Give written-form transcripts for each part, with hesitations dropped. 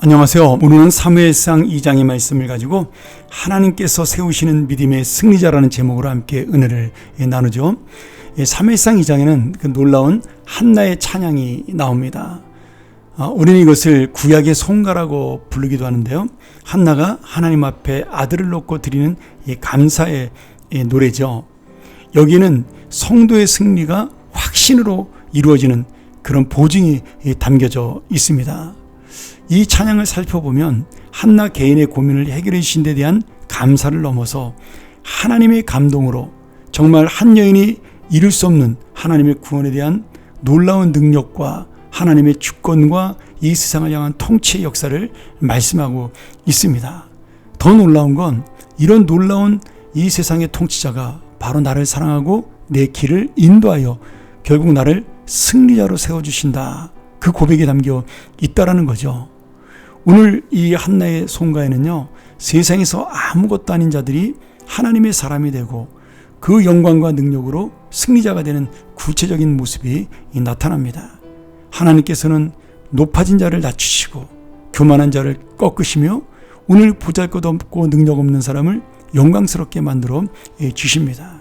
안녕하세요. 오늘은 사무엘상 2장의 말씀을 가지고 하나님께서 세우시는 믿음의 승리자라는 제목으로 함께 은혜를 나누죠. 사무엘상 2장에는 그 놀라운 한나의 찬양이 나옵니다. 우리는 이것을 구약의 송가라고 부르기도 하는데요. 한나가 하나님 앞에 아들을 놓고 드리는 감사의 노래죠. 여기는 성도의 승리가 확신으로 이루어지는 그런 보증이 담겨져 있습니다. 이 찬양을 살펴보면 한나 개인의 고민을 해결해 주신 데 대한 감사를 넘어서 하나님의 감동으로 정말 한 여인이 이룰 수 없는 하나님의 구원에 대한 놀라운 능력과 하나님의 주권과 이 세상을 향한 통치의 역사를 말씀하고 있습니다. 더 놀라운 건 이런 놀라운 이 세상의 통치자가 바로 나를 사랑하고 내 길을 인도하여 결국 나를 승리자로 세워주신다. 그 고백이 담겨 있다라는 거죠. 오늘 이 한나의 송가에는요, 세상에서 아무것도 아닌 자들이 하나님의 사람이 되고 그 영광과 능력으로 승리자가 되는 구체적인 모습이 나타납니다. 하나님께서는 높아진 자를 낮추시고 교만한 자를 꺾으시며 오늘 보잘것없고 능력 없는 사람을 영광스럽게 만들어 주십니다.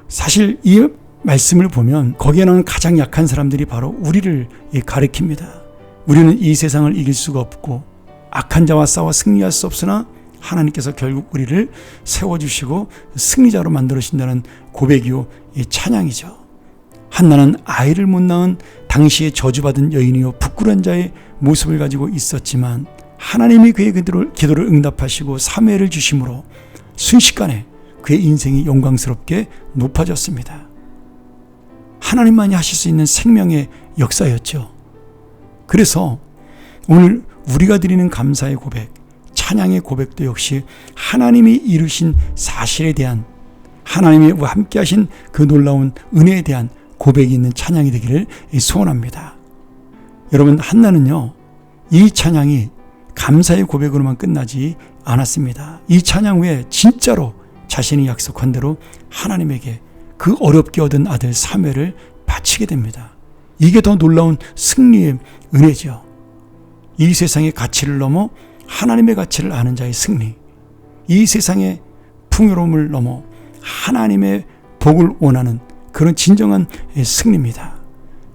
사실 이 말씀을 보면 거기에 나오는 가장 약한 사람들이 바로 우리를 가리킵니다. 우리는 이 세상을 이길 수가 없고 악한 자와 싸워 승리할 수 없으나 하나님께서 결국 우리를 세워주시고 승리자로 만들어주신다는 고백이요 찬양이죠. 한나는 아이를 못 낳은 당시에 저주받은 여인이요 부끄러운 자의 모습을 가지고 있었지만 하나님이 그의 기도를 응답하시고 사매를 주심으로 순식간에 그의 인생이 영광스럽게 높아졌습니다. 하나님만이 하실 수 있는 생명의 역사였죠. 그래서 오늘 우리가 드리는 감사의 고백, 찬양의 고백도 역시 하나님이 이루신 사실에 대한 하나님이 함께 하신 그 놀라운 은혜에 대한 고백이 있는 찬양이 되기를 소원합니다. 여러분, 한나는요, 이 찬양이 감사의 고백으로만 끝나지 않았습니다. 이 찬양 후에 진짜로 자신이 약속한 대로 하나님에게 그 어렵게 얻은 아들 사무엘을 바치게 됩니다. 이게 더 놀라운 승리의 은혜죠. 이 세상의 가치를 넘어 하나님의 가치를 아는 자의 승리, 이 세상의 풍요로움을 넘어 하나님의 복을 원하는 그런 진정한 승리입니다.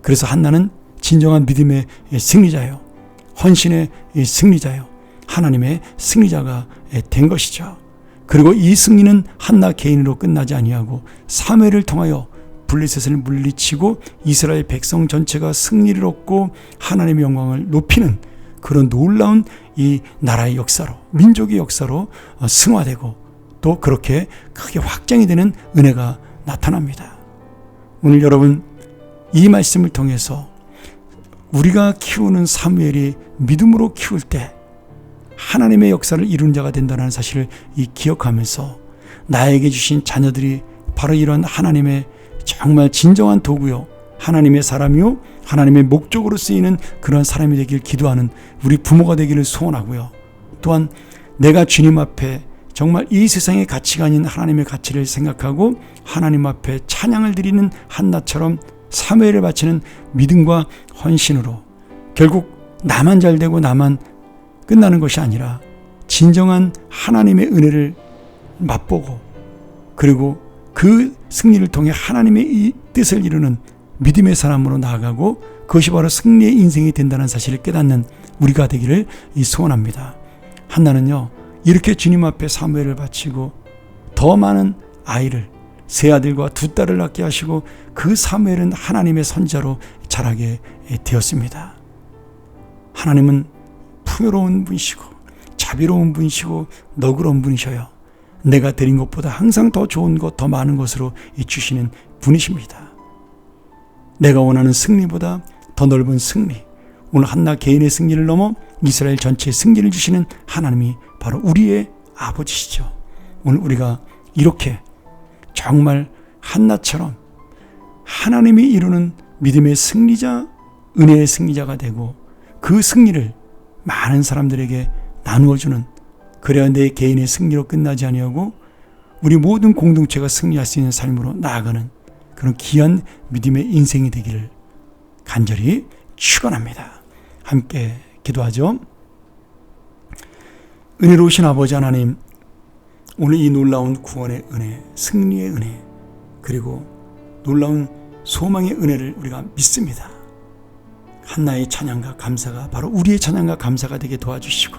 그래서 한나는 진정한 믿음의 승리자요, 헌신의 승리자요, 하나님의 승리자가 된 것이죠. 그리고 이 승리는 한나 개인으로 끝나지 아니하고 사무엘을 통하여 블레셋을 물리치고 이스라엘 백성 전체가 승리를 얻고 하나님의 영광을 높이는 그런 놀라운 이 나라의 역사로, 민족의 역사로 승화되고 또 그렇게 크게 확장이 되는 은혜가 나타납니다. 오늘 여러분, 이 말씀을 통해서 우리가 키우는 사무엘이 믿음으로 키울 때 하나님의 역사를 이룬 자가 된다는 사실을 기억하면서 나에게 주신 자녀들이 바로 이런 하나님의 정말 진정한 도구요, 하나님의 사람이요, 하나님의 목적으로 쓰이는 그런 사람이 되길 기도하는 우리 부모가 되기를 소원하고요. 또한 내가 주님 앞에 정말 이 세상의 가치가 아닌 하나님의 가치를 생각하고 하나님 앞에 찬양을 드리는 한나처럼 사무엘을 바치는 믿음과 헌신으로 결국 나만 잘되고 나만 끝나는 것이 아니라 진정한 하나님의 은혜를 맛보고 그리고 그 승리를 통해 하나님의 이 뜻을 이루는 믿음의 사람으로 나아가고 그것이 바로 승리의 인생이 된다는 사실을 깨닫는 우리가 되기를 소원합니다. 한나는요, 이렇게 주님 앞에 사무엘을 바치고 더 많은 아이를, 세 아들과 두 딸을 낳게 하시고 그 사무엘은 하나님의 선지자로 자라게 되었습니다. 하나님은 풍요로운 분이시고 자비로운 분이시고 너그러운 분이셔요. 내가 드린 것보다 항상 더 좋은 것, 더 많은 것으로 주시는 분이십니다. 내가 원하는 승리보다 더 넓은 승리, 오늘 한나 개인의 승리를 넘어 이스라엘 전체의 승리를 주시는 하나님이 바로 우리의 아버지시죠. 오늘 우리가 이렇게 정말 한나처럼 하나님이 이루는 믿음의 승리자, 은혜의 승리자가 되고 그 승리를 많은 사람들에게 나누어주는, 그래야 내 개인의 승리로 끝나지 아니하고 우리 모든 공동체가 승리할 수 있는 삶으로 나아가는 그런 귀한 믿음의 인생이 되기를 간절히 축원합니다. 함께 기도하죠. 은혜로우신 아버지 하나님, 오늘 이 놀라운 구원의 은혜, 승리의 은혜, 그리고 놀라운 소망의 은혜를 우리가 믿습니다. 한나의 찬양과 감사가 바로 우리의 찬양과 감사가 되게 도와주시고,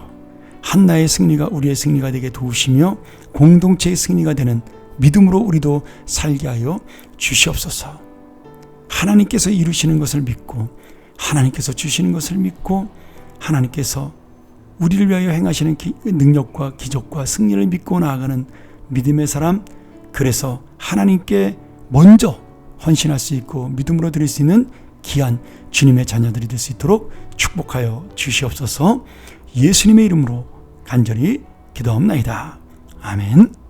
한나의 승리가 우리의 승리가 되게 도우시며 공동체의 승리가 되는 믿음으로 우리도 살게 하여 주시옵소서. 하나님께서 이루시는 것을 믿고, 하나님께서 주시는 것을 믿고, 하나님께서 우리를 위하여 행하시는 능력과 기적과 승리를 믿고 나아가는 믿음의 사람, 그래서 하나님께 먼저 헌신할 수 있고 믿음으로 드릴 수 있는 귀한 주님의 자녀들이 될 수 있도록 축복하여 주시옵소서. 예수님의 이름으로 간절히 기도합나이다. 아멘.